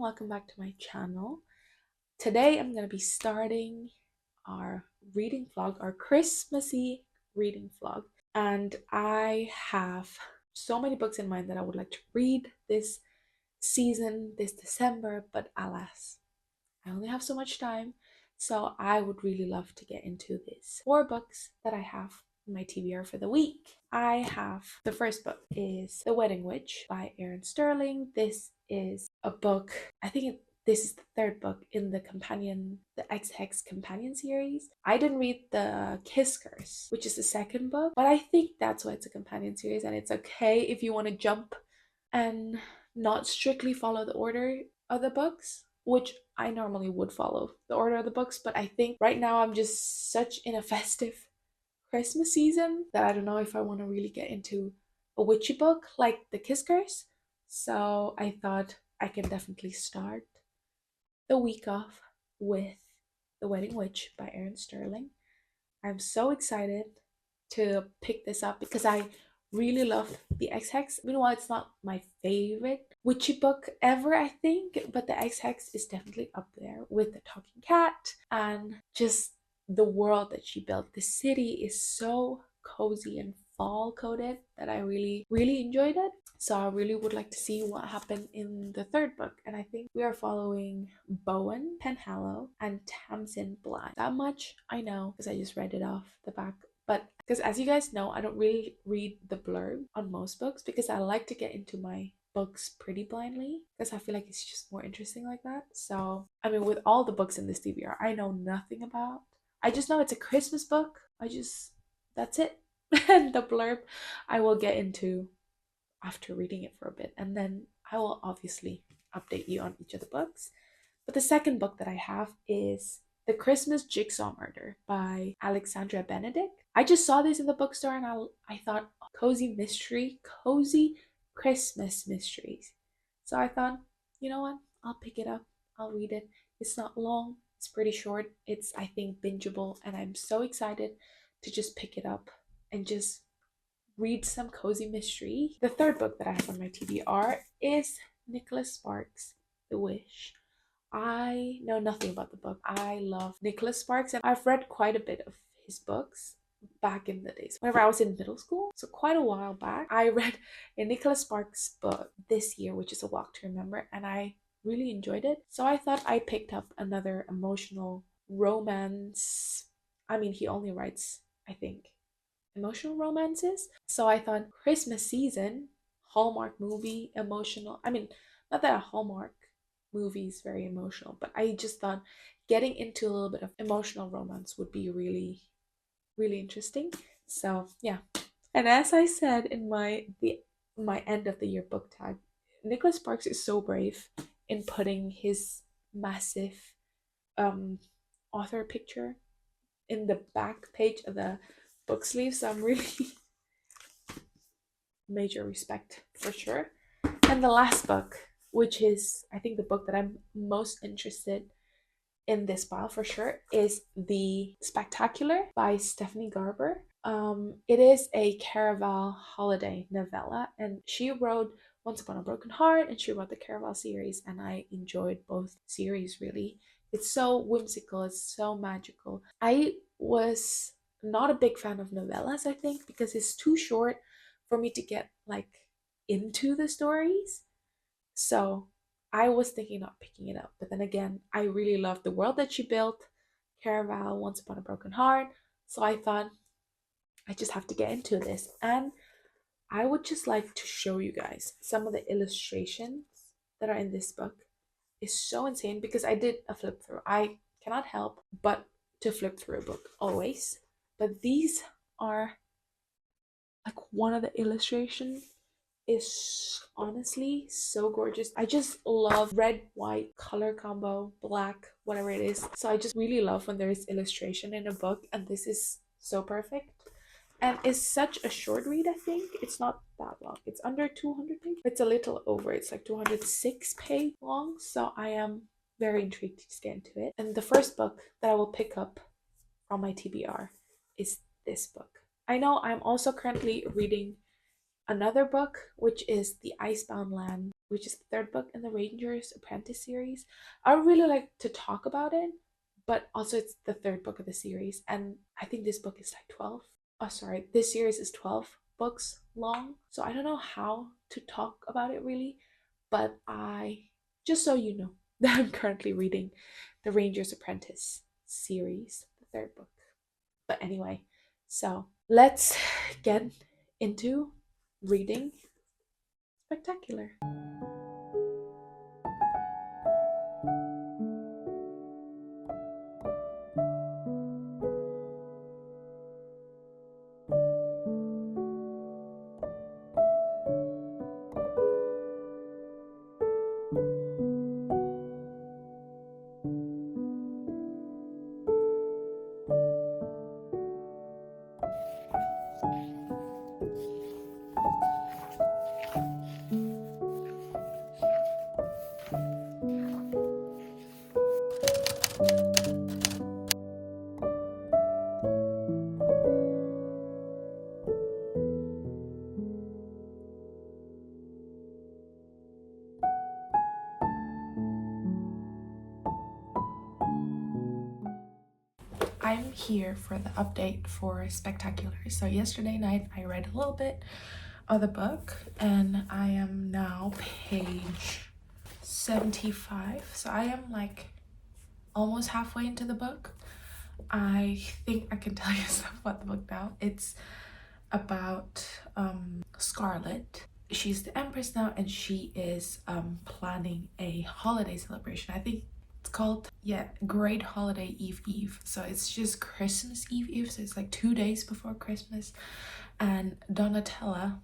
welcome back to my channel. Today I'm going to be starting our reading vlog, our Christmassy reading vlog. And I have so many books in mind that I would like to read this season, this December, but alas, I only have so much time. So I would really love to get into these 4 books that I have in my TBR for the week. I have the first book is The Wedding Witch by Erin Sterling. This is a book, this is the 3rd book in the Ex-Hex companion series. I didn't read the Kiss Curse, which is the 2nd book, but I think that's why it's a companion series, and it's okay if you want to jump and not strictly follow the order of the books, which I normally would follow the order of the books, but I think right now I'm just such in a festive Christmas season that I don't know if I want to really get into a witchy book like The Kiss Curse. So I thought I can definitely start the week off with The Wedding Witch by Erin Sterling. I'm so excited to pick this up because I really love the Ex-Hex. Meanwhile, it's not my favorite witchy book ever, I think, but the Ex-Hex is definitely up there with the talking cat and just the world that she built. The city is so cozy and fall coded that I really enjoyed it. So I really would like to see what happened in the 3rd book. And I think we are following Bowen Penhallow and Tamsin Blythe. That much I know because I just read it off the back. But because as you guys know, I don't really read the blurb on most books because I like to get into my books pretty blindly because I feel like it's just more interesting like that. So I mean, with all the books in this TBR, I know nothing about. I just know it's a Christmas book. That's it. And the blurb I will get into after reading it for a bit, and then I will obviously update you on each of the books. But the 2nd book that I have is The Christmas Jigsaw Murder by Alexandra Benedict. I just saw this in the bookstore and I thought, cozy Christmas mysteries. So I thought, you know what, I'll pick it up, I'll read it. It's not long, it's pretty short, it's I think bingeable, and I'm so excited to just pick it up and just read some cozy mystery. The 3rd book that I have on my TBR is Nicholas Sparks' The Wish. I know nothing about the book. I love Nicholas Sparks, and I've read quite a bit of his books back in the days whenever I was in middle school, so quite a while back. I read a Nicholas Sparks book this year, which is A Walk to Remember, and I really enjoyed it. So I thought I picked up another emotional romance. I mean, he only writes, I think, emotional romances. So I thought Christmas season, Hallmark movie, emotional. I mean, not that a Hallmark movie is very emotional, but I just thought getting into a little bit of emotional romance would be really interesting. So yeah. And as I said in my end of the year book tag, Nicholas Sparks is so brave in putting his massive author picture in the back page of the book sleeve. So I'm really major respect for sure. And the last book, which is I think the book that I'm most interested in this pile for sure, is The Spectacular by Stephanie Garber. It is a Caraval holiday novella, and she wrote Once Upon a Broken Heart and she wrote the Caraval series, and I enjoyed both series really. It's so whimsical, it's so magical. I was not a big fan of novellas, I think, because it's too short for me to get like into the stories. So I was thinking of picking it up, but then again, I really love the world that she built, Caraval, Once Upon a Broken Heart. So I thought I just have to get into this, and I would just like to show you guys some of the illustrations that are in this book. It's so insane because I did a flip through. I cannot help but to flip through a book always, but these are like one of the illustrations is honestly so gorgeous. I just love red, white color combo, black, whatever it is. So I just really love when there is illustration in a book, and this is so perfect. And it's such a short read, I think. It's not that long. It's under 200 pages. It's a little over. It's like 206 page long. So I am very intrigued to just get into it. And the first book that I will pick up from my TBR is this book. I know I'm also currently reading another book, which is The Icebound Land, which is the third book in the Ranger's Apprentice series. I would really like to talk about it, but also it's the third book of the series, and I think this book is like 12. Oh, sorry, this series is 12 books long, so I don't know how to talk about it really, but just so you know, that I'm currently reading the Ranger's Apprentice series, the third book. But anyway, so let's get into reading Spectacular. I'm here for the update for Spectacular. So yesterday night I read a little bit of the book and I am now page 75. So I am like almost halfway into the book. I think I can tell you stuff about the book now. It's about Scarlet. She's the Empress now and she is planning a holiday celebration. I think it's called, yeah, Great Holiday Eve Eve. So it's just Christmas Eve Eve. So it's like 2 days before Christmas. And Donatella,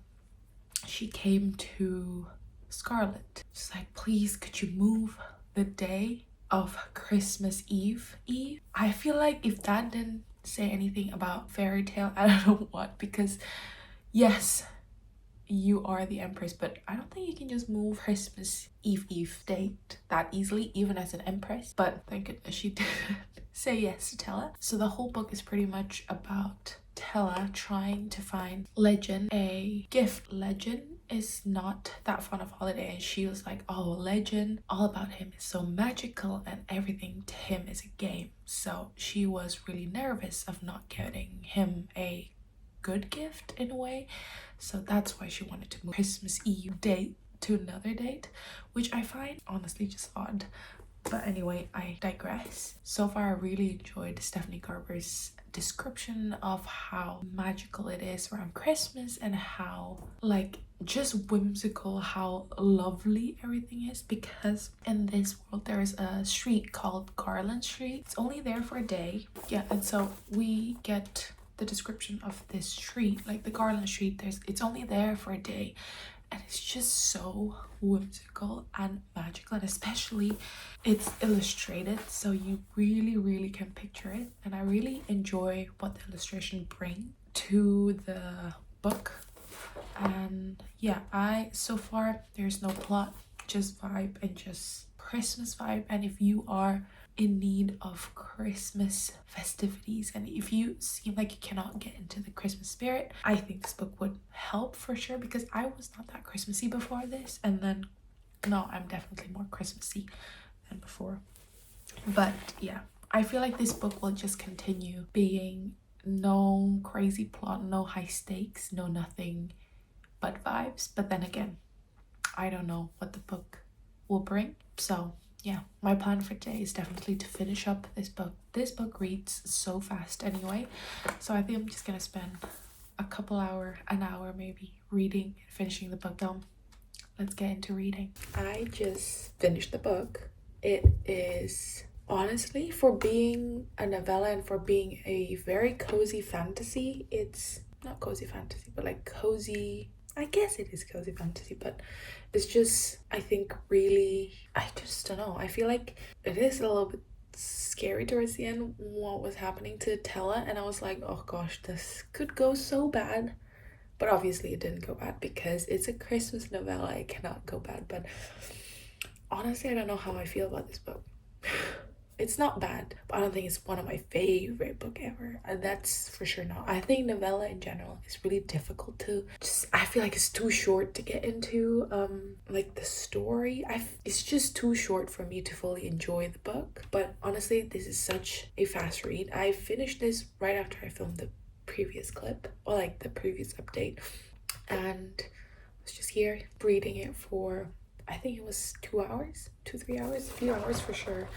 she came to Scarlet. She's like, please, could you move the day of Christmas Eve Eve? I feel like if that didn't say anything about fairy tale, I don't know what, because yes, you are the Empress, but I don't think you can just move Christmas Eve Eve date that easily, even as an Empress. But thank goodness she did say yes to Tella. So the whole book is pretty much about Tella trying to find Legend a gift. Legend is not that fond of holiday, and she was like, oh, Legend, all about him is so magical and everything to him is a game. So she was really nervous of not getting him a good gift in a way. So that's why she wanted to move Christmas Eve date to another date, which I find honestly just odd. But anyway, I digress. So far, I really enjoyed Stephanie Garber's description of how magical it is around Christmas and how, like, just whimsical, how lovely everything is. Because in this world, there is a street called Garland Street. It's only there for a day. Yeah, and so we get the description of this street, like the Garland Street. It's only there for a day. And it's just so whimsical and magical, and especially it's illustrated, so you really can picture it. And I really enjoy what the illustration bring to the book. And yeah, so far there's no plot, just vibe and just Christmas vibe. And if you are in need of Christmas festivities and if you seem like you cannot get into the Christmas spirit, I think this book would help for sure, because I was not that Christmassy before this, and then now I'm definitely more Christmassy than before. But yeah, I feel like this book will just continue being no crazy plot, no high stakes, no nothing but vibes. But then again, I don't know what the book will bring. So yeah, my plan for today is definitely to finish up this book. This book reads so fast anyway, so I think I'm just gonna spend an hour maybe reading and finishing the book. So let's get into reading. I just finished the book. It is honestly, for being a novella and for being a very cozy fantasy, it's not cozy fantasy, but like cozy, I guess it is cozy fantasy, but it's just, I think, really, I just don't know. I feel like it is a little bit scary towards the end what was happening to Tella, and I was like, oh gosh, this could go so bad. But obviously it didn't go bad because it's a Christmas novella. It cannot go bad. But honestly, I don't know how I feel about this book. It's not bad, but I don't think it's one of my favorite book ever. That's for sure not. I think novella in general is really difficult to just, I feel like it's too short to get into like the story. It's just too short for me to fully enjoy the book. But honestly, this is such a fast read. I finished this right after I filmed the previous clip, or like the previous update, and I was just here reading it for, I think it was 2 hours, 3 hours, a few hours for sure,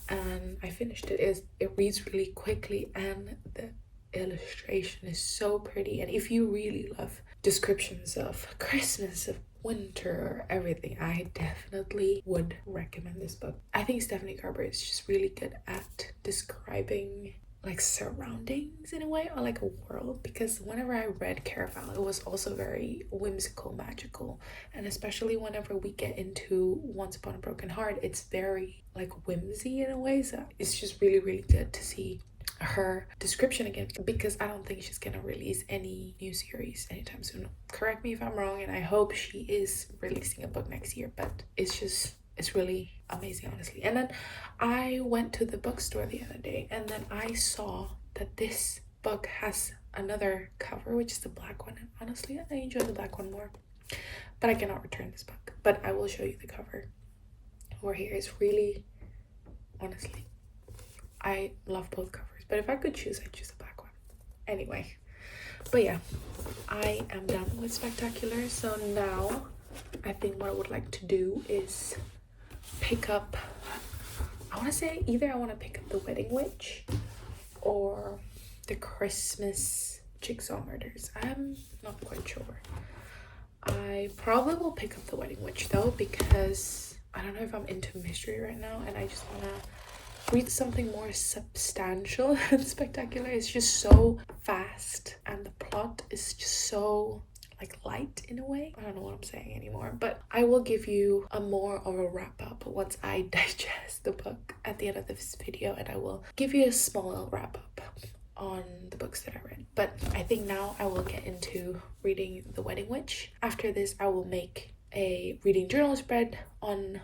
and I finished it. It reads really quickly, and the illustration is so pretty. And if you really love descriptions of Christmas, of winter, everything, I definitely would recommend this book. I think Stephanie Garber is just really good at describing like surroundings in a way, or like a world, because whenever I read Caraval, it was also very whimsical, magical, and especially whenever we get into Once Upon a Broken Heart, it's very like whimsy in a way. So it's just really, really good to see her description again, because I don't think she's gonna release any new series anytime soon. Correct me if I'm wrong, and I hope she is releasing a book next year, but it's really amazing, honestly. And then I went to the bookstore the other day, and then I saw that this book has another cover, which is the black one. And honestly, I enjoy the black one more, but I cannot return this book. But I will show you the cover over here. It's really, honestly, I love both covers, but if I could choose, I'd choose the black one. Anyway, but yeah, I am done with Spectacular. So now I think what I would like to do is pick up, I want to say either I want to pick up The Wedding Witch or The Christmas Jigsaw Murders. I'm not quite sure. I probably will pick up The Wedding Witch though, because I don't know if I'm into mystery right now, and I just want to read something more substantial and spectacular. It's just so fast, and the plot is just so like light in a way. I don't know what I'm saying anymore, but I will give you a more of a wrap up once I digest the book at the end of this video, and I will give you a small wrap up on the books that I read. But I think now I will get into reading The Wedding Witch. After this, I will make a reading journal spread on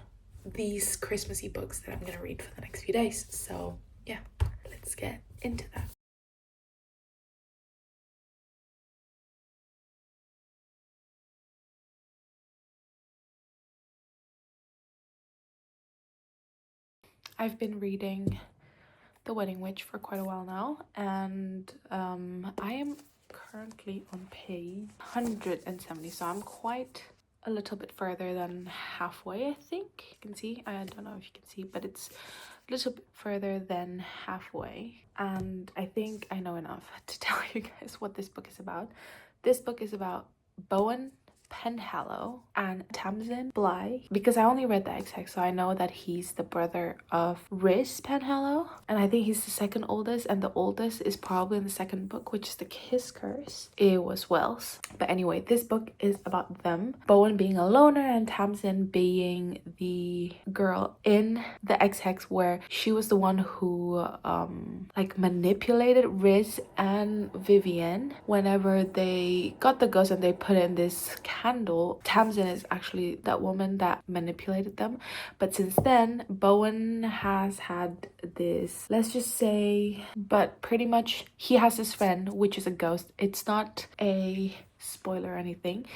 these Christmassy books that I'm gonna read for the next few days. So yeah, let's get into that. I've been reading The Wedding Witch for quite a while now, and I am currently on page 170, so I'm quite a little bit further than halfway, I think. You can see, I don't know if you can see, but it's a little bit further than halfway, and I think I know enough to tell you guys what this book is about. This book is about Bowen Penhallow and Tamsin Bly, because I only read the XX, so I know that he's the brother of Rhys Penhallow, and I think he's the second oldest, and the oldest is probably in the second book, which is The Kiss Curse. It was Wells. But anyway, this book is about them, Bowen being a loner and Tamsin being the girl in the XX, where she was the one who like manipulated Rhys and Vivian whenever they got the ghost and they put in this candle. Tamsin is actually that woman that manipulated them, but since then Bowen has had this, let's just say, but pretty much he has this friend which is a ghost. It's not a spoiler or anything,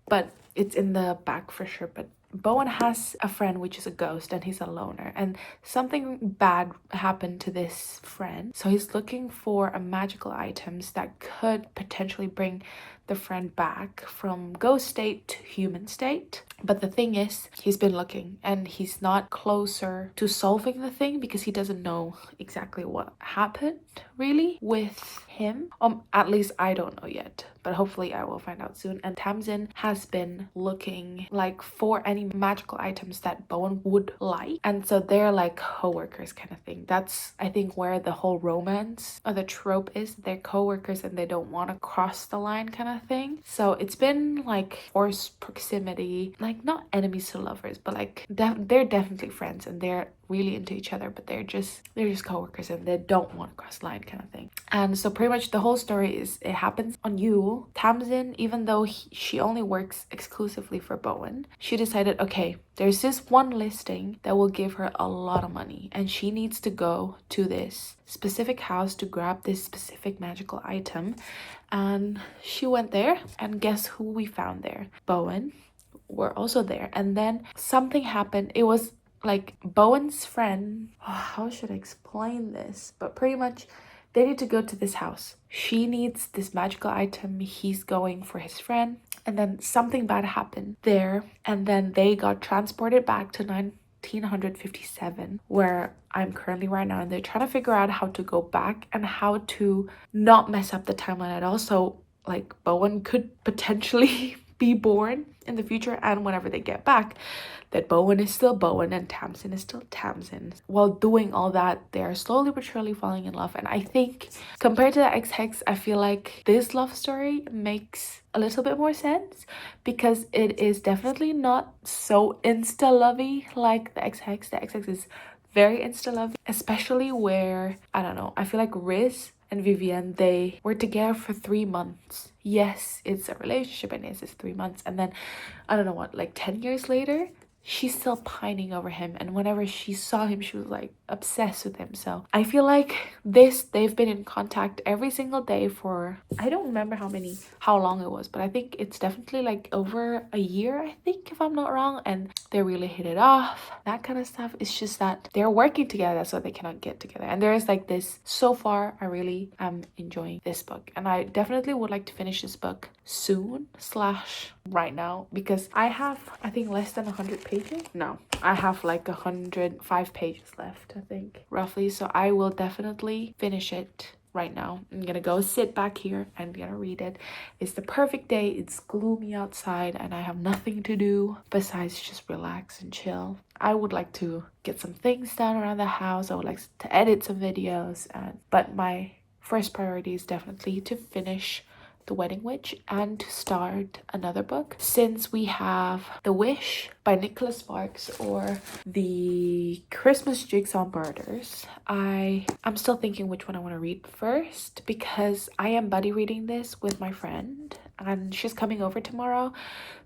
but it's in the back for sure. But Bowen has a friend which is a ghost, and he's a loner, and something bad happened to this friend, so he's looking for a magical items that could potentially bring the friend back from ghost state to human state. But the thing is, he's been looking and he's not closer to solving the thing, because he doesn't know exactly what happened really with him. At least I don't know yet, but hopefully I will find out soon. And Tamsin has been looking like for any magical items that Bowen would like, and so they're like co-workers kind of thing. That's, I think, where the whole romance or the trope is. They're co-workers and they don't want to cross the line kind of thing. So it's been like forced proximity, like not enemies to lovers, but like they're definitely friends, and they're really into each other, but they're just co-workers and they don't want to cross the line kind of thing. And so pretty much the whole story is it happens on Yule. Tamsin, even though she only works exclusively for Bowen, she decided, okay, there's this one listing that will give her a lot of money and she needs to go to this specific house to grab this specific magical item. And she went there, and guess who we found there? Bowen were also there. And then something happened. It was like Bowen's friend, how should I explain this? But pretty much they need to go to this house. She needs this magical item. He's going for his friend. And then something bad happened there. And then they got transported back to 1957, where I'm currently right now. And they're trying to figure out how to go back and how to not mess up the timeline at all. So like Bowen could potentially be born in the future, and whenever they get back, that Bowen is still Bowen and Tamsin is still Tamsin. While doing all that, they are slowly but surely falling in love. And I think compared to the Ex-Hex, I feel like this love story makes a little bit more sense because it is definitely not so insta-lovey like the Ex-Hex. The Ex-Hex is very insta-lovey, especially where, I don't know, I feel like Riz and Vivienne, they were together for 3 months. Yes, it's a relationship and yes, it's 3 months. And then, I don't know what, like 10 years later, she's still pining over him. And whenever she saw him, she was like obsessed with him. So I feel like they've been in contact every single day for, I don't remember how long it was, but I think it's definitely like over a year, I think, if I'm not wrong. And they really hit it off, that kind of stuff. It's just that they're working together, so they cannot get together. And there is like this, so far, I really am enjoying this book. And I definitely would like to finish this book soon / right now, because I have, I think, less than 100 pages. No, I have like 105 pages left, I think, roughly. So I will definitely finish it right now. I'm gonna go sit back here and I'm gonna read it. It's the perfect day. It's gloomy outside and I have nothing to do besides just relax and chill. I would like to get some things done around the house. I would like to edit some videos, but my first priority is definitely to finish The Wedding Witch and to start another book. Since we have The Wish by Nicholas Sparks or The Christmas Jigsaw Murders, I'm still thinking which one I want to read first because I am buddy reading this with my friend and she's coming over tomorrow.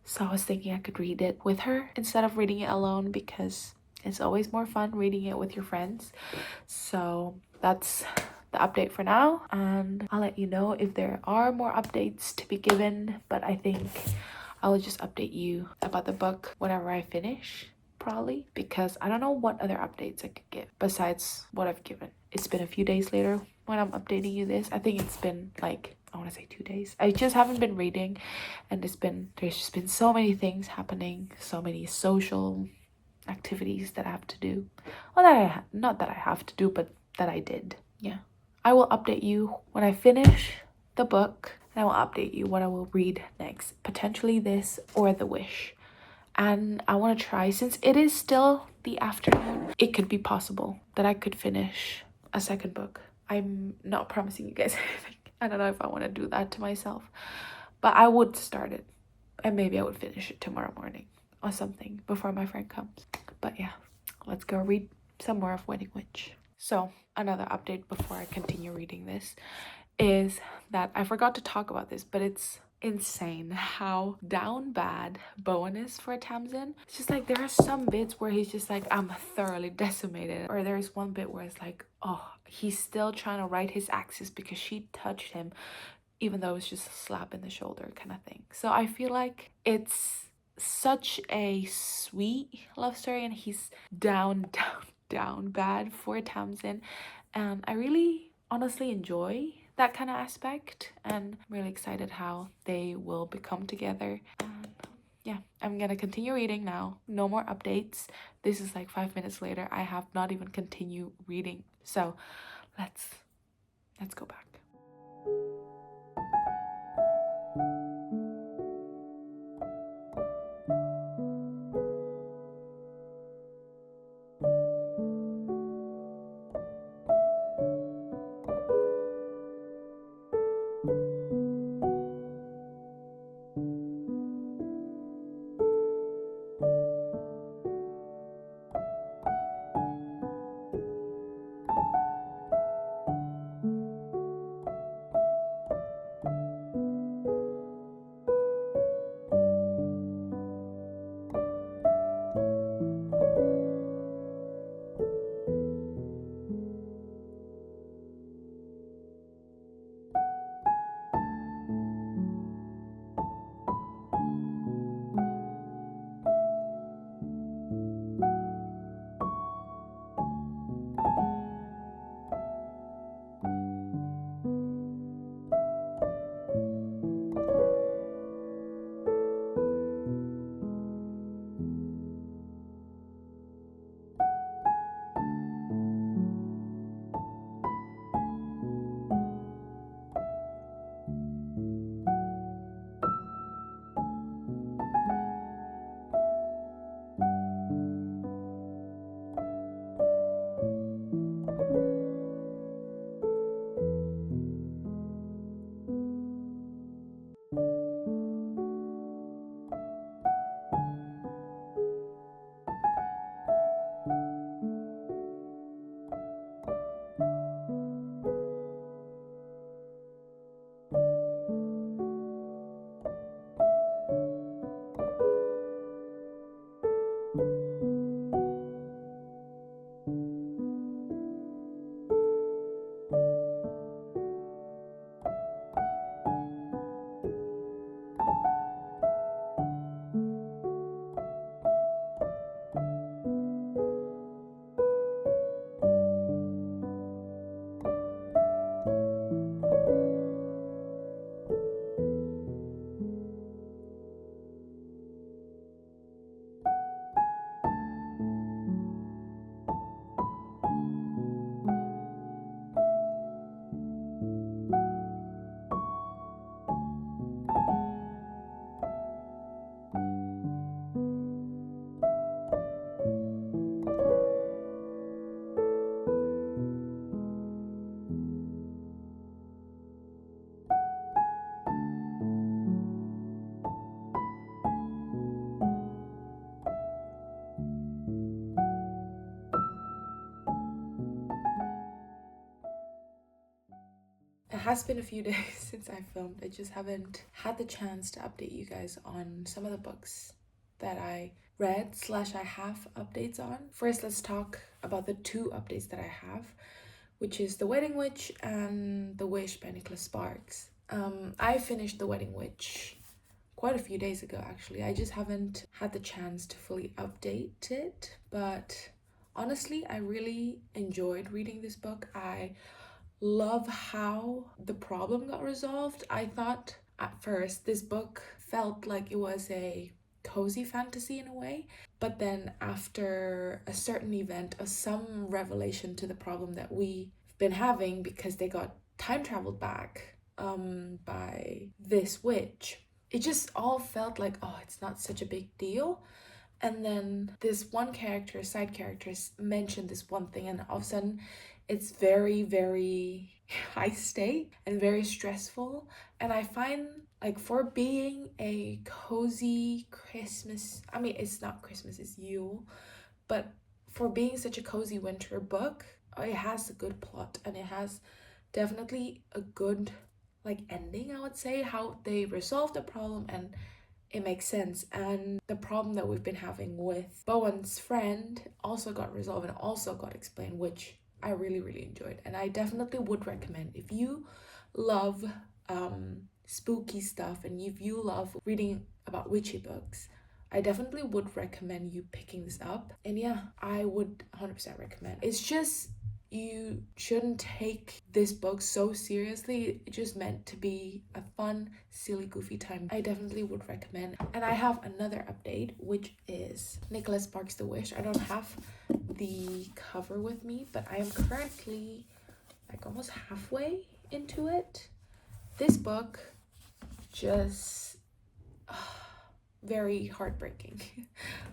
So I was thinking I could read it with her instead of reading it alone because it's always more fun reading it with your friends. So that's the update for now, and I'll let you know if there are more updates to be given, but I think I will just update you about the book whenever I finish, probably, because I don't know what other updates I could give besides what I've given. It's been a few days later when I'm updating you this. I think it's been like, I want to say 2 days. I just haven't been reading, and there's just been so many things happening, so many social activities that I have to do. Well, not that I have to do, but that I did. Yeah. I will update you when I finish the book, and I will update you what I will read next. Potentially this or The Wish. And I want to try, since it is still the afternoon, it could be possible that I could finish a second book. I'm not promising you guys anything. I don't know if I want to do that to myself, but I would start it and maybe I would finish it tomorrow morning or something before my friend comes. But yeah, let's go read some more of Wedding Witch. So another update before I continue reading this is that I forgot to talk about this, but it's insane how down bad Bowen is for Tamsin. It's just like there are some bits where he's just like, I'm thoroughly decimated, or there's one bit where it's like, oh, he's still trying to right his axis because she touched him even though it was just a slap in the shoulder kind of thing. So I feel like it's such a sweet love story and he's down bad for Tamsin, and I really honestly enjoy that kind of aspect, and I'm really excited how they will become together. And yeah, I'm gonna continue reading now. No more updates. This is like 5 minutes later. I have not even continued reading, so let's go back. has been a few days since I filmed. I just haven't had the chance to update you guys on some of the books that I read slash I have updates on. First, let's talk about the two updates that I have, which is The Wedding Witch and The Wish by Nicholas Sparks. I finished The Wedding Witch quite a few days ago, actually. I just haven't had the chance to fully update it, but honestly, I really enjoyed reading this book. I love how the problem got resolved. I thought at first this book felt like it was a cozy fantasy in a way, but then after a certain event or some revelation to the problem that we've been having because they got time traveled back by this witch, it just all felt like, oh, it's not such a big deal. And then this one character, side characters, mentioned this one thing, and all of a sudden it's very, very high stake and very stressful. And I find, like, for being a cozy Christmas, I mean, it's not Christmas, it's Yule, but for being such a cozy winter book, it has a good plot and it has definitely a good, like, ending, I would say, how they resolve the problem, and it makes sense. And the problem that we've been having with Bowen's friend also got resolved and also got explained, which I really, really enjoyed. And I definitely would recommend, if you love spooky stuff and if you love reading about witchy books, I definitely would recommend you picking this up. And yeah, I would 100% recommend. It's just, you shouldn't take this book so seriously. It's just meant to be a fun, silly, goofy time. I definitely would recommend. And I have another update, which is Nicholas Sparks' The Wish. I don't have the cover with me, but I am currently like almost halfway into it. This book just very heartbreaking.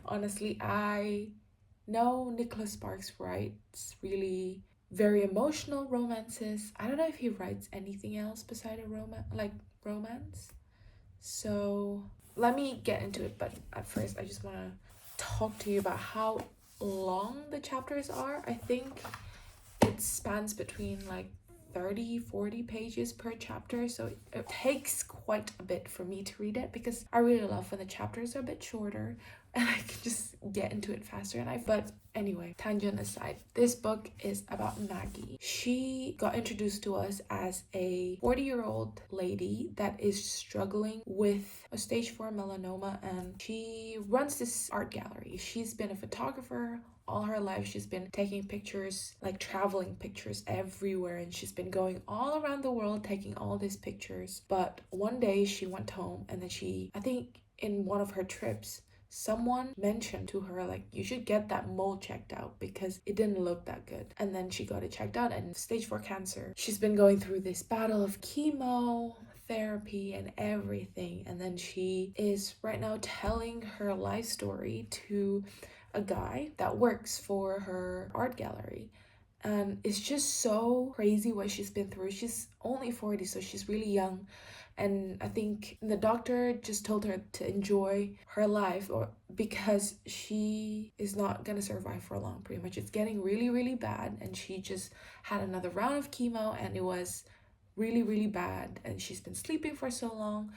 Honestly, I know Nicholas Sparks writes really very emotional romances. I don't know if he writes anything else beside a romance. So let me get into it, but at first I just want to talk to you about how long the chapters are. I think it spans between like 30-40 pages per chapter, so it takes quite a bit for me to read it because I really love when the chapters are a bit shorter and I can just get into it faster. But anyway, tangent aside, this book is about Maggie. She got introduced to us as a 40-year-old lady that is struggling with a stage 4 melanoma, and she runs this art gallery. She's been a photographer all her life. She's been taking pictures, like traveling pictures everywhere, and she's been going all around the world taking all these pictures. But one day she went home, and then I think in one of her trips, someone mentioned to her, like, you should get that mole checked out because it didn't look that good. And then she got it checked out, and stage 4 cancer. She's been going through this battle of chemo, therapy, and everything. And then she is right now telling her life story to a guy that works for her art gallery. And it's just so crazy what she's been through. She's only 40, so she's really young. And I think the doctor just told her to enjoy her life, or because she is not gonna survive for long, pretty much. It's getting really, really bad. And she just had another round of chemo, and it was really, really bad. And she's been sleeping for so long.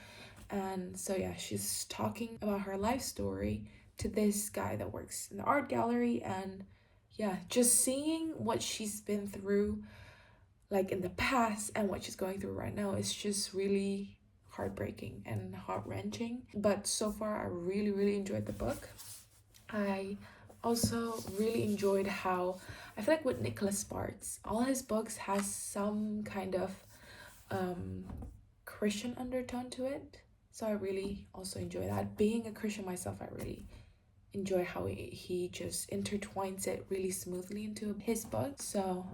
And so yeah, she's talking about her life story to this guy that works in the art gallery. And yeah, just seeing what she's been through, like in the past, and what she's going through right now is just really heartbreaking and heart-wrenching. But so far I really, really enjoyed the book. I also really enjoyed how, I feel like with Nicholas Sparks, all his books has some kind of Christian undertone to it. So I really also enjoy that. Being a Christian myself, I really enjoy how he just intertwines it really smoothly into his book. So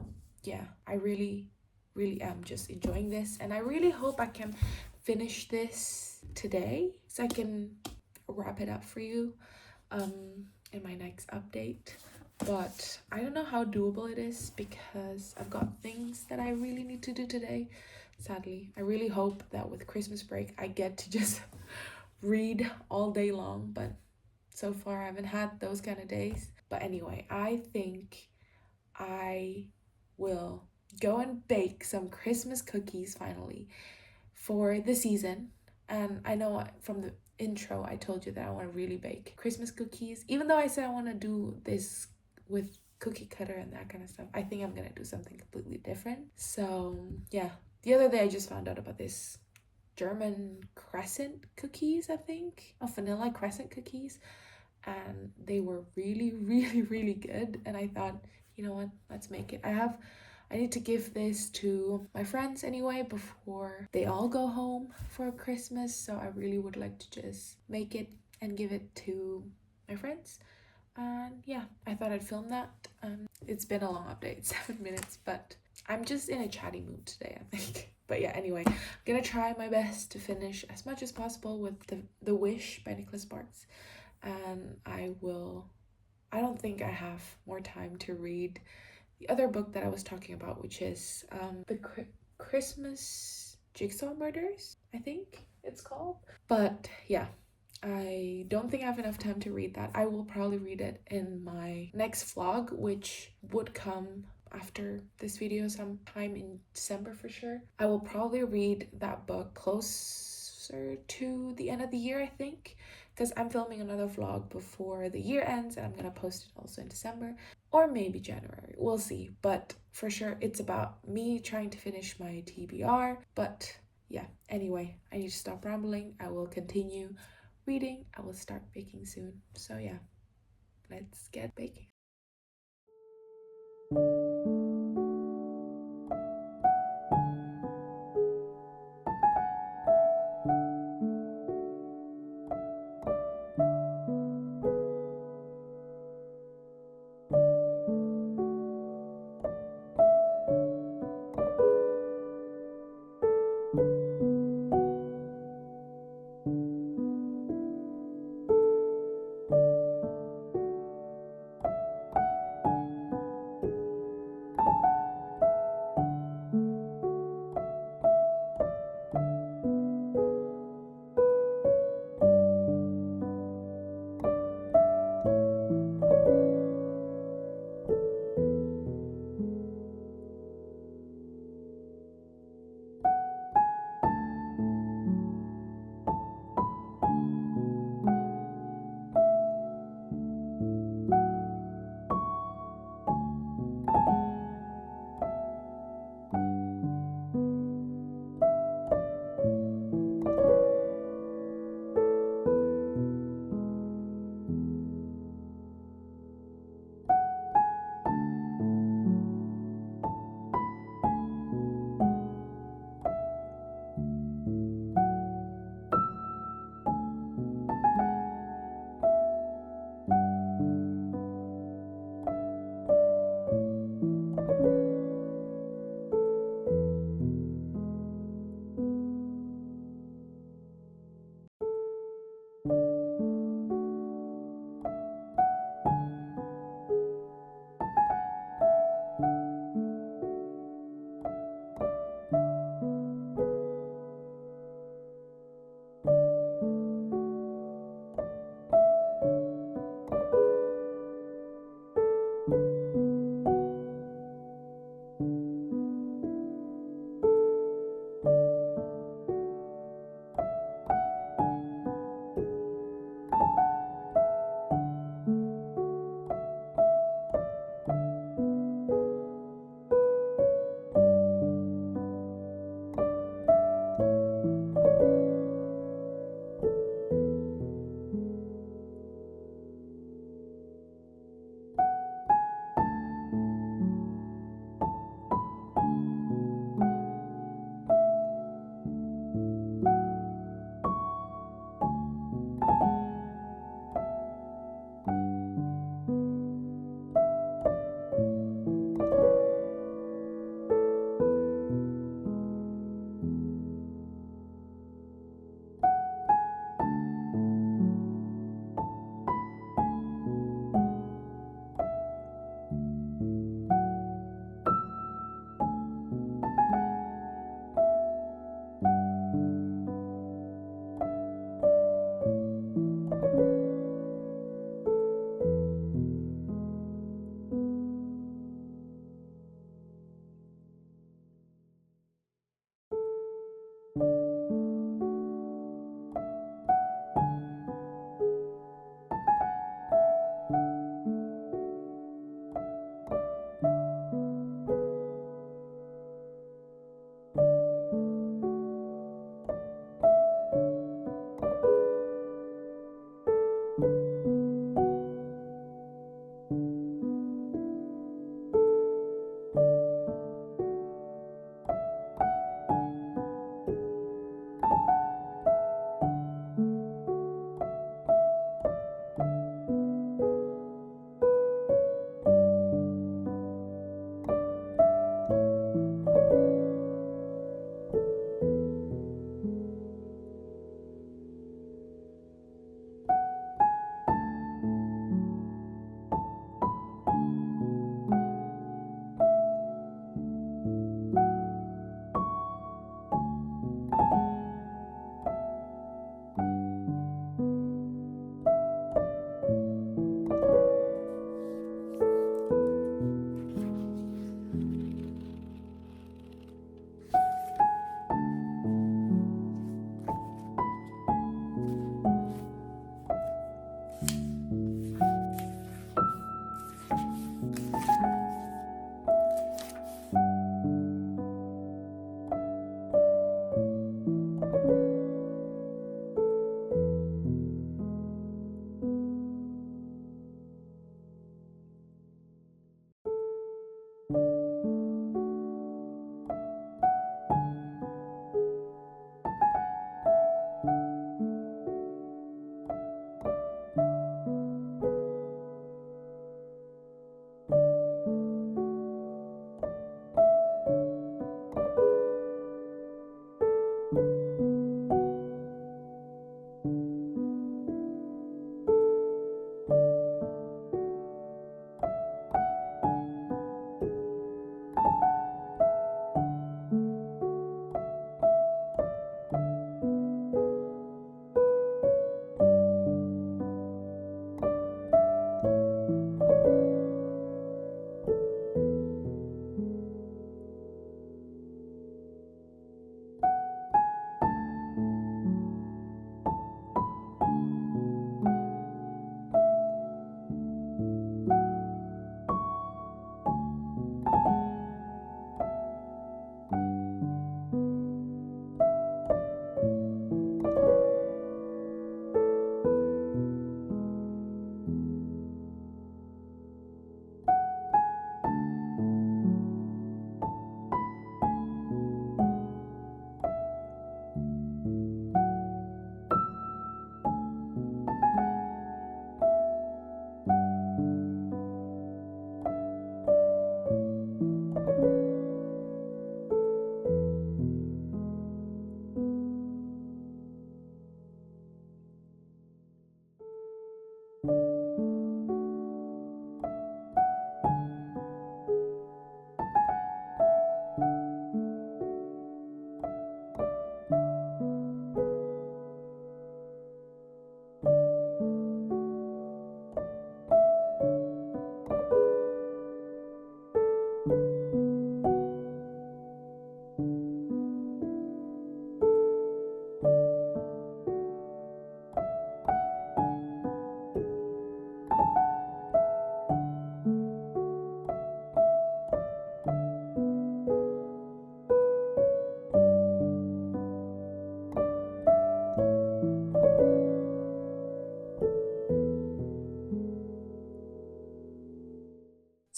yeah, I really, really am just enjoying this, and I really hope I can finish this today so I can wrap it up for you in my next update. But I don't know how doable it is because I've got things that I really need to do today, sadly. I really hope that with Christmas break I get to just read all day long, but so far I haven't had those kind of days. But anyway, I think I will go and bake some Christmas cookies finally for the season. And I know from the intro I told you that I want to really bake Christmas cookies. Even though I said I want to do this with cookie cutter and that kind of stuff, I think I'm gonna do something completely different. So yeah, the other day I just found out about this German crescent cookies, I think, vanilla crescent cookies, and they were really, really, really good. And I thought, you know what, let's make it. I need to give this to my friends anyway before they all go home for Christmas. So I really would like to just make it and give it to my friends. And yeah, I thought I'd film that. It's been a long update, 7 minutes, but I'm just in a chatty mood today, I think. But yeah, anyway, I'm gonna try my best to finish as much as possible with the Wish by Nicholas Sparks. And I don't think I have more time to read the other book that I was talking about, which is the Christmas Jigsaw Murders, I think it's called. But yeah, I don't think I have enough time to read that. I will probably read it in my next vlog, which would come after this video sometime in December for sure. I will probably read that book closer to the end of the year, I think, because I'm filming another vlog before the year ends and I'm gonna post it also in December or maybe January. We'll see. But for sure, it's about me trying to finish my TBR. But yeah, anyway, I need to stop rambling. I will continue reading. I will start baking soon. So yeah, let's get baking.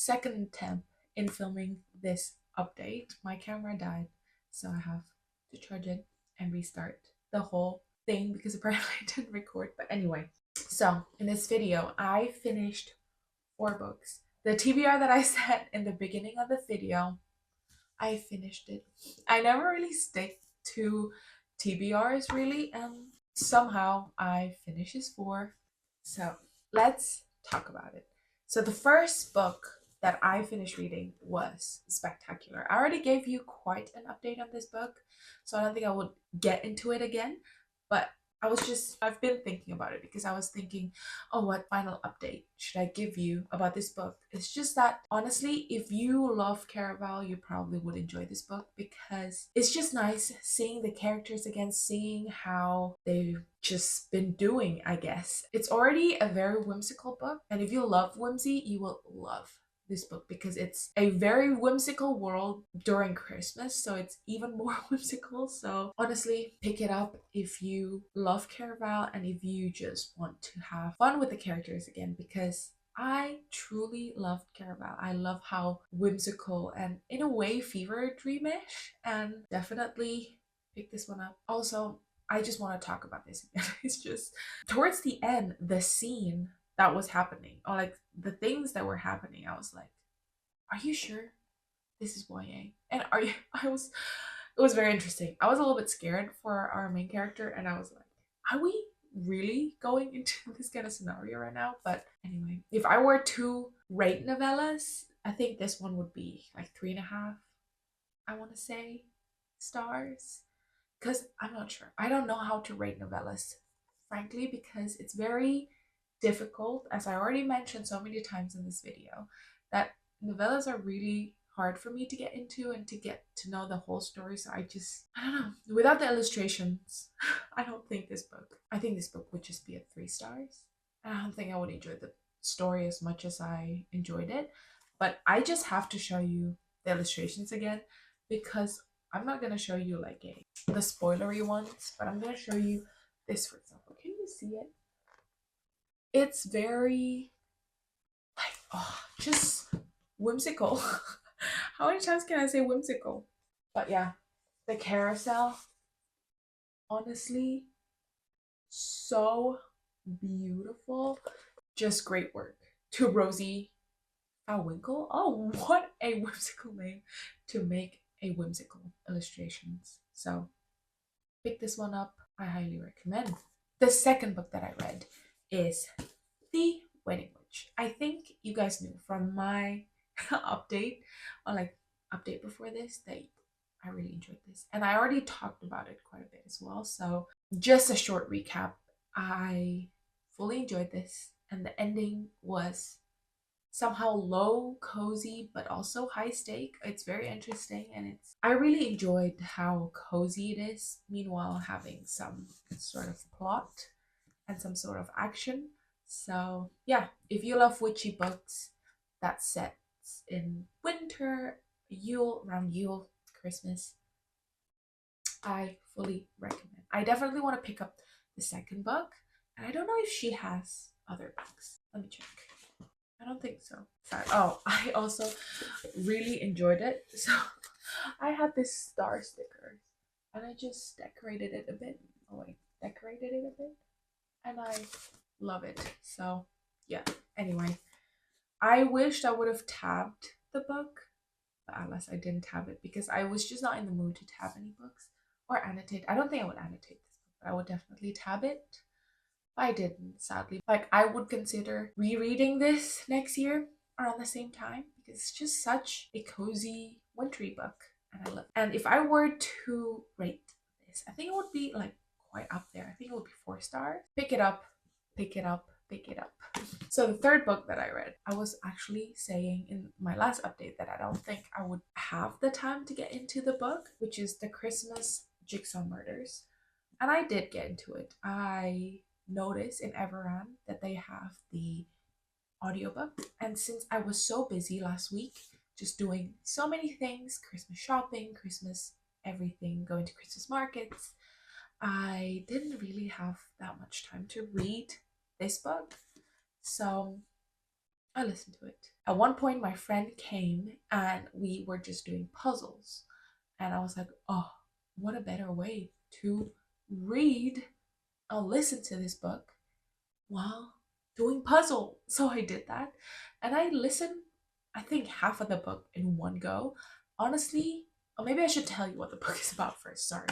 second attempt in filming this update. My camera died, so I have to charge it and restart the whole thing because apparently it didn't record. But anyway, so in this video, I finished 4 books. The TBR that I said in the beginning of the video, I finished it. I never really stick to TBRs really, and somehow I finished his 4. So let's talk about it. So the first book that I finished reading was Spectacular. I already gave you quite an update on this book, so I don't think I would get into it again. But I've been thinking about it because I was thinking, oh, what final update should I give you about this book? It's just that, honestly, if you love Caraval, you probably would enjoy this book because it's just nice seeing the characters again, seeing how they've just been doing, I guess. It's already a very whimsical book, and if you love whimsy, you will love this book because it's a very whimsical world during Christmas, so it's even more whimsical. So honestly, pick it up if you love Caraval and if you just want to have fun with the characters again, because I truly loved Caraval. I love how whimsical and in a way fever dreamish, and definitely pick this one up. Also, I just want to talk about this again. It's just towards the end, the scene that was happening, or like the things that were happening, I was like, are you sure this is YA? And are you it was very interesting. I was a little bit scared for our main character, and I was like, are we really going into this kind of scenario right now? But anyway, if I were to rate novellas, I think this one would be like 3.5, I want to say, stars. Because I'm not sure. I don't know how to rate novellas, frankly, because it's very difficult, as I already mentioned so many times in this video, that novellas are really hard for me to get into and to get to know the whole story. So I don't know. Without the illustrations, I think this book would just be at 3 stars. And I don't think I would enjoy the story as much as I enjoyed it. But I just have to show you the illustrations again, because I'm not going to show you like the spoilery ones, but I'm going to show you this, for example. Can you see it? It's very like, oh, just whimsical. How many times can I say whimsical? But yeah, the carousel, honestly, so beautiful. Just great work to Rosie Winkle. Oh, what a whimsical name to make a whimsical illustrations. So pick this one up. I highly recommend. The second book that I read is The Wedding Witch. I think you guys knew from my update, or like update before this, that I really enjoyed this, and I already talked about it quite a bit as well. So just a short recap. I fully enjoyed this, and the ending was somehow low, cozy, but also high stake. It's very interesting, and I really enjoyed how cozy it is, meanwhile having some sort of plot and some sort of action. So yeah, if you love witchy books that sets in winter, around Yule, Christmas, I fully recommend. I definitely want to pick up the second book, and I don't know if she has other books. Let me check. I don't think so. Sorry. Oh, I also really enjoyed it. So I had this star sticker, and I just decorated it a bit. Oh wait, decorated it a bit, and I love it. So yeah. Anyway, I wished I would have tabbed the book, but alas, I didn't tab it because I was just not in the mood to tab any books or annotate. I don't think I would annotate this book, but I would definitely tab it. I didn't, sadly. Like, I would consider rereading this next year around the same time because it's just such a cozy, wintry book, and I love it. And if I were to rate this, I think it would be like quite up there. I think it would be 4 stars. Pick it up, pick it up, pick it up. So the third book that I read, I was actually saying in my last update that I don't think I would have the time to get into the book, which is The Christmas Jigsaw Murders. And I did get into it. I notice in Everand that they have the audiobook, and since I was so busy last week just doing so many things, Christmas shopping, Christmas everything, going to Christmas markets, I didn't really have that much time to read this book. So I listened to it. At one point, my friend came and we were just doing puzzles. And I was like, oh, what a better way to read or listen to this book while doing puzzle. So I did that. And I listened, I think, half of the book in one go. Honestly, or maybe I should tell you what the book is about first. Sorry.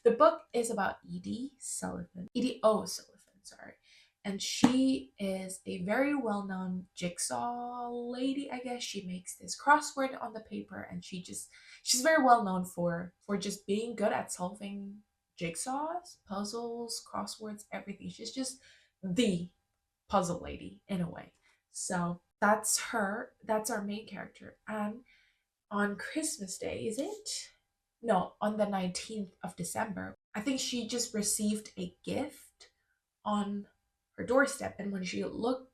The book is about Edie Sullivan. Edie O. Sullivan, sorry. And she is a very well-known jigsaw lady, I guess. She makes this crossword on the paper, and she's very well known for just being good at solving jigsaws, puzzles, crosswords, everything. She's just the puzzle lady in a way. So that's her. That's our main character. And on Christmas Day, is it? No, on the 19th of December, I think she just received a gift on her doorstep. And when she looked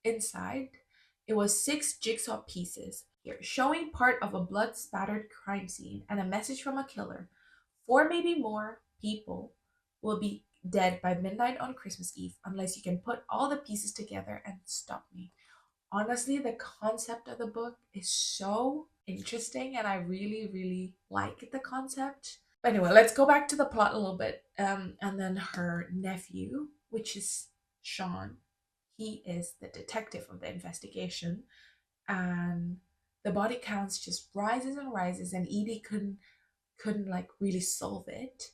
inside, it was 6 jigsaw pieces here, showing part of a blood spattered crime scene and a message from a killer. 4, maybe more people will be dead by midnight on Christmas Eve unless you can put all the pieces together and stop me. Honestly, the concept of the book is so interesting and I really, really like the concept. But anyway, let's go back to the plot a little bit. And then her nephew, which is Sean, he is the detective of the investigation, and the body counts just rises and rises, and Edie couldn't like really solve it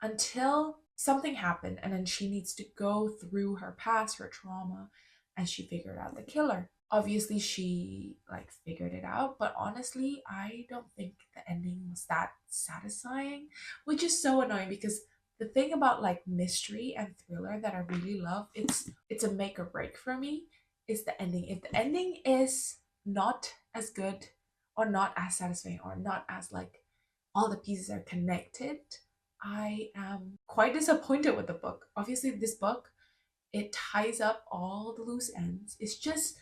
until something happened, and then she needs to go through her past, her trauma, and she figured out the killer. Obviously she like figured it out, but honestly I don't think the ending was that satisfying, which is so annoying because the thing about like mystery and thriller that I really love, it's a make or break for me, is the ending. If the ending is not as good or not as satisfying or not as like all the pieces are connected, I am quite disappointed with the book. Obviously, this book, it ties up all the loose ends. It's just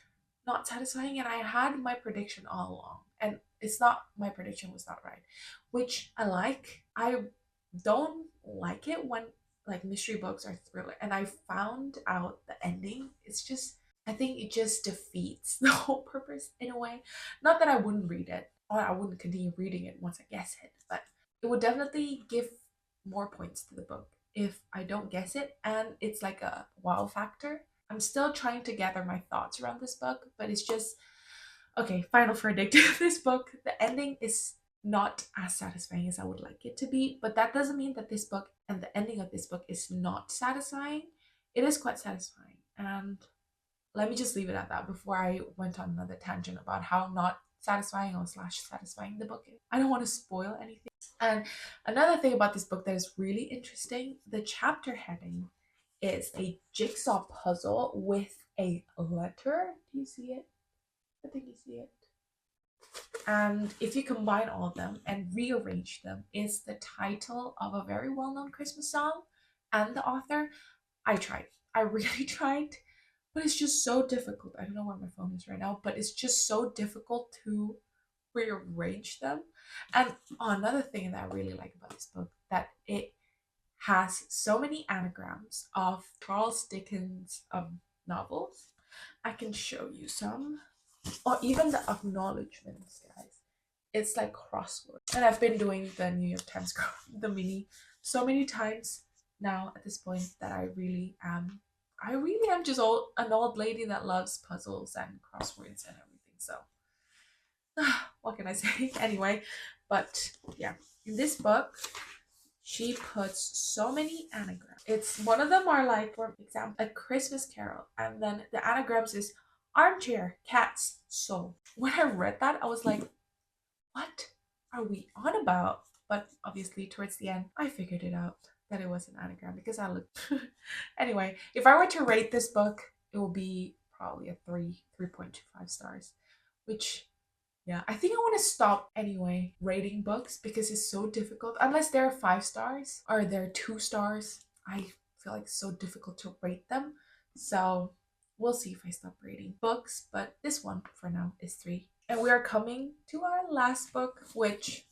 not satisfying, and I had my prediction all along. And it's not, my prediction was not right, which I like. I don't like it when like mystery books are thriller and I found out the ending. It's just, I think it just defeats the whole purpose in a way. Not that I wouldn't read it or I wouldn't continue reading it once I guess it, but it would definitely give more points to the book if I don't guess it and it's like a wow factor. I'm still trying to gather my thoughts around this book, but it's just okay. Final verdict of this book: the ending is not as satisfying as I would like it to be, but that doesn't mean that this book and the ending of this book is not satisfying. It is quite satisfying, and let me just leave it at that before I went on another tangent about how not satisfying or slash satisfying the book is. I don't want to spoil anything. And another thing about this book that is really interesting, the chapter heading is a jigsaw puzzle with a letter. Do you see it? I think you see it. And if you combine all of them and rearrange them, is the title of a very well-known Christmas song and the author. I tried. I really tried, but it's just so difficult. I don't know where my phone is right now, but it's just so difficult to rearrange them. And another thing that I really like about this book, that it has so many anagrams of Charles Dickens novels. I can show you some, or even the acknowledgements, guys. It's like crossword, and I've been doing the New York Times the mini so many times now at this point that I really am. I really am just an old lady that loves puzzles and crosswords and everything. So what can I say? Anyway, but yeah, in this book, she puts so many anagrams. It's one of them are like, for example, a Christmas Carol, and then the anagrams is armchair, cats, soul. When I read that, I was like, what are we on about? But obviously, towards the end, I figured it out that it was an anagram because I looked. Anyway, if I were to rate this book, it will be probably a 3.25 stars, which yeah, I think I want to stop anyway rating books because it's so difficult. Unless they're 5 stars or they're 2 stars, I feel like it's so difficult to rate them. So we'll see if I stop rating books, but this one for now is 3. And we are coming to our last book, which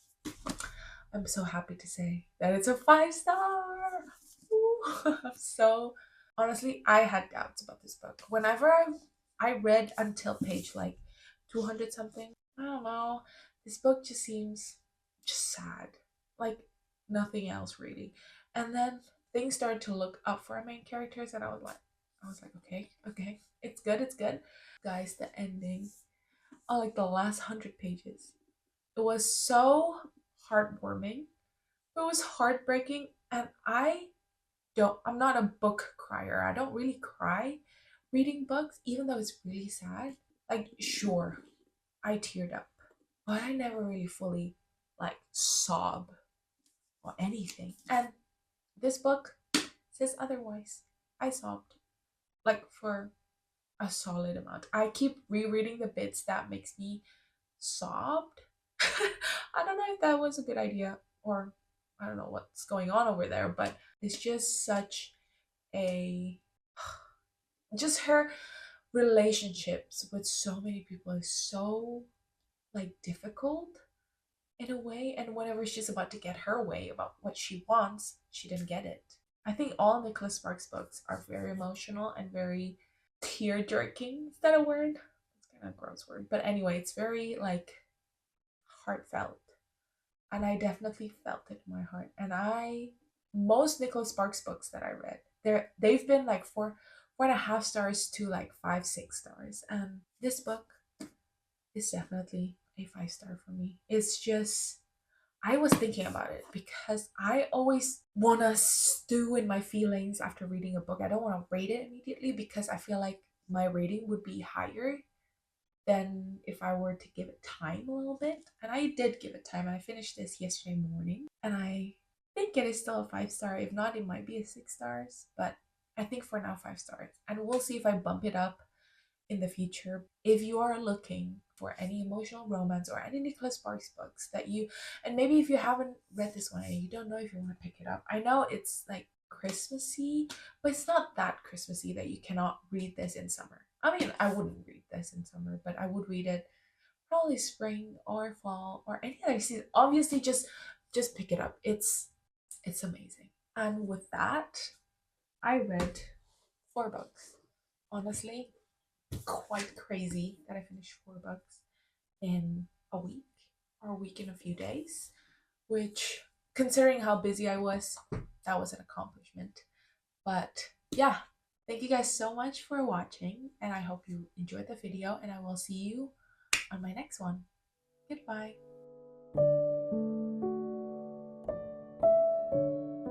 I'm so happy to say that it's a 5 star. Ooh, so honestly, I had doubts about this book. Whenever I read until page like 200 something. I don't know. This book just seems just sad. Like nothing else really. And then things started to look up for our main characters and I was like, okay, okay. It's good. Guys, the ending. Oh, like the last 100 pages. It was so heartwarming. It was heartbreaking and I'm not a book crier. I don't really cry reading books, even though it's really sad. Like, sure, I teared up, but I never really fully like sob or anything. And this book says otherwise. I sobbed like for a solid amount. I keep rereading the bits that makes me sobbed. I don't know if that was a good idea or I don't know what's going on over there, but it's just such a just her relationships with so many people is so like difficult in a way, and whenever she's about to get her way about what she wants, she didn't get it. I think all Nicholas Sparks books are very emotional and very tear jerking. Is that a word? It's kind of a gross word, but anyway, it's very like heartfelt, and I definitely felt it in my heart. And I most Nicholas Sparks books that I read, they've been like 4.5 stars to like 5, 6 stars, and this book is definitely a 5 star for me. It's just I was thinking about it because I always want to stew in my feelings after reading a book. I don't want to rate it immediately because I feel like my rating would be higher than if I were to give it time a little bit. And I did give it time. I finished this yesterday morning and I think it is still a 5 star. If not, it might be a 6 stars. But I think for now, 5 stars. And we'll see if I bump it up in the future. If you are looking for any emotional romance or any Nicholas Sparks books that you, and maybe if you haven't read this one and you don't know if you want to pick it up, I know it's like Christmassy, but it's not that Christmassy that you cannot read this in summer. I mean, I wouldn't read this in summer, but I would read it probably spring or fall or any other season. Obviously, just pick it up. It's amazing. And with that, I read 4 books. Honestly, quite crazy that I finished 4 books in a week or a week and a few days, which, considering how busy I was, that was an accomplishment. But yeah, thank you guys so much for watching, and I hope you enjoyed the video, and I will see you on my next one. Goodbye.